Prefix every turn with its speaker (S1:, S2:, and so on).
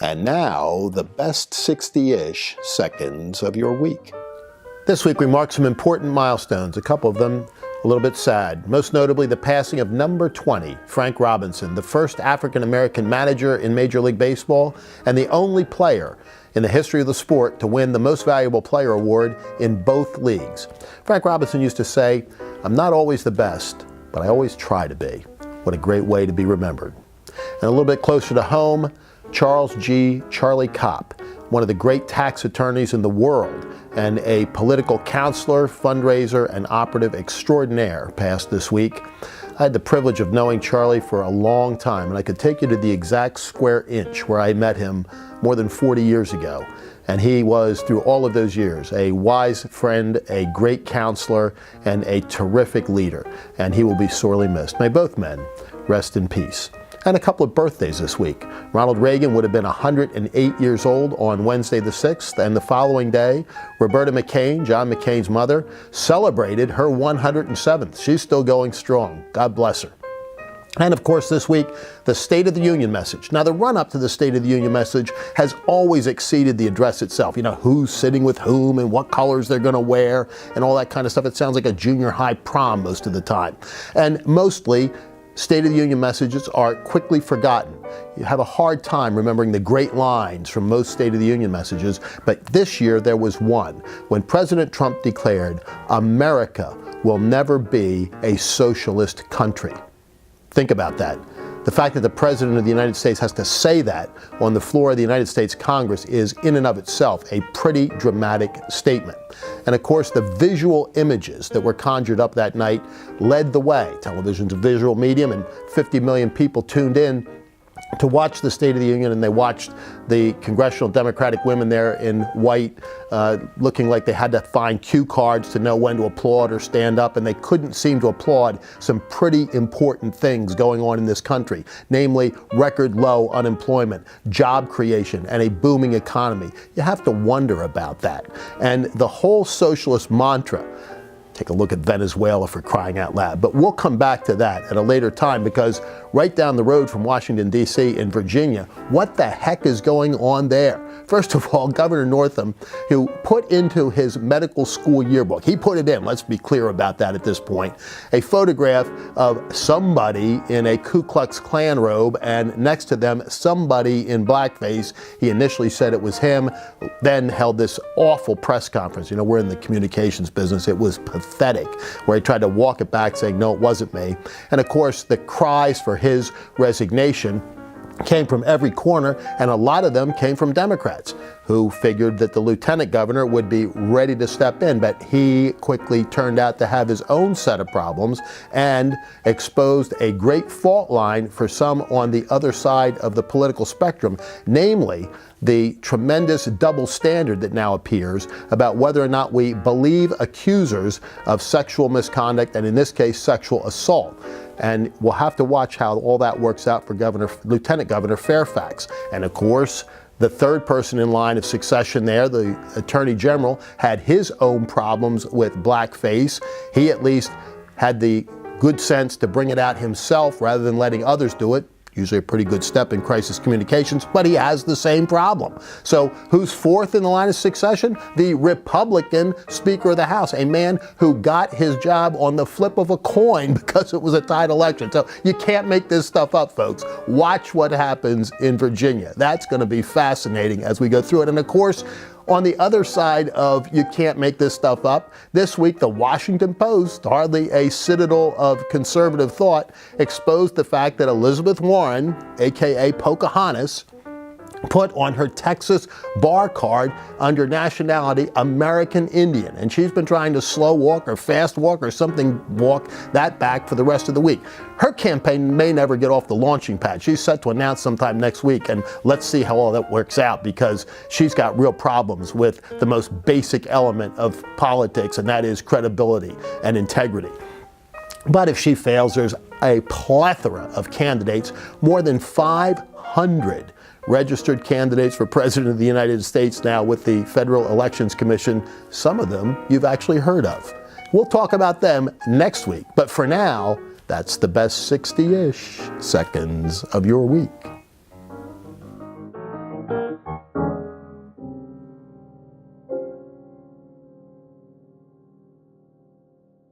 S1: And now, the best 60-ish seconds of your week. This week we marked some important milestones, a couple of them a little bit sad. Most notably, the passing of number 20, Frank Robinson, the first African-American manager in Major League Baseball and the only player in the history of the sport to win the Most Valuable Player award in both leagues. Frank Robinson used to say, "I'm not always the best, but I always try to be." What a great way to be remembered. And a little bit closer to home, Charlie Kopp, one of the great tax attorneys in the world and a political counselor, fundraiser, and operative extraordinaire, passed this week. I had the privilege of knowing Charlie for a long time, and I could take you to the exact square inch where I met him more than 40 years ago. And he was, through all of those years, a wise friend, a great counselor, and a terrific leader. And he will be sorely missed. May both men rest in peace. And a couple of birthdays this week. Ronald Reagan would have been 108 years old on Wednesday the 6th, and the following day, Roberta McCain, John McCain's mother, celebrated her 107th. She's still going strong. God bless her. And of course this week, the State of the Union message. Now the run-up to the State of the Union message has always exceeded the address itself. You know, who's sitting with whom and what colors they're going to wear and all that kind of stuff. It sounds like a junior high prom most of the time. And mostly, State of the Union messages are quickly forgotten. You have a hard time remembering the great lines from most State of the Union messages, but this year there was one when President Trump declared, "America will never be a socialist country." Think about that. The fact that the President of the United States has to say that on the floor of the United States Congress is in and of itself a pretty dramatic statement. And of course, the visual images that were conjured up that night led the way. Television's a visual medium, and 50 million people tuned in to watch the State of the Union, and they watched the congressional Democratic women there in white, looking like they had to find cue cards to know when to applaud or stand up, and they couldn't seem to applaud some pretty important things going on in this country, namely record low unemployment, job creation, and a booming economy. You have to wonder about that. And the whole socialist mantra, take a look at Venezuela for crying out loud. But we'll come back to that at a later time, because right down the road from Washington, D.C. in Virginia, what the heck is going on there? First of all, Governor Northam, who put into his medical school yearbook, he put it in, let's be clear about that at this point, a photograph of somebody in a Ku Klux Klan robe, and next to them, somebody in blackface. He initially said it was him, then held this awful press conference. You know, we're in the communications business. It was pathetic, where he tried to walk it back saying, no, it wasn't me. And of course, the cries for his resignation came from every corner, and a lot of them came from Democrats who figured that the lieutenant governor would be ready to step in, but he quickly turned out to have his own set of problems and exposed a great fault line for some on the other side of the political spectrum, namely the tremendous double standard that now appears about whether or not we believe accusers of sexual misconduct, and in this case, sexual assault. And we'll have to watch how all that works out for Lieutenant Governor Fairfax. And of course, the third person in line of succession there, the Attorney General, had his own problems with blackface. He at least had the good sense to bring it out himself rather than letting others do it. Usually a pretty good step in crisis communications, but he has the same problem. So who's fourth in the line of succession? The Republican Speaker of the House, a man who got his job on the flip of a coin because it was a tied election. So you can't make this stuff up, folks. Watch what happens in Virginia. That's going to be fascinating as we go through it. And of course, on the other side of you can't make this stuff up, this week the Washington Post, hardly a citadel of conservative thought, exposed the fact that Elizabeth Warren, aka Pocahontas, put on her Texas bar card under nationality American Indian. And she's been trying to slow walk or fast walk or something walk that back for the rest of the week. Her campaign may never get off the launching pad. She's set to announce sometime next week, and let's see how all that works out, because she's got real problems with the most basic element of politics, and that is credibility and integrity. But if she fails, there's a plethora of candidates, more than 500 registered candidates for President of the United States now with the Federal Elections Commission. Some of them you've actually heard of. We'll talk about them next week. But for now, that's the best 60-ish seconds of your week.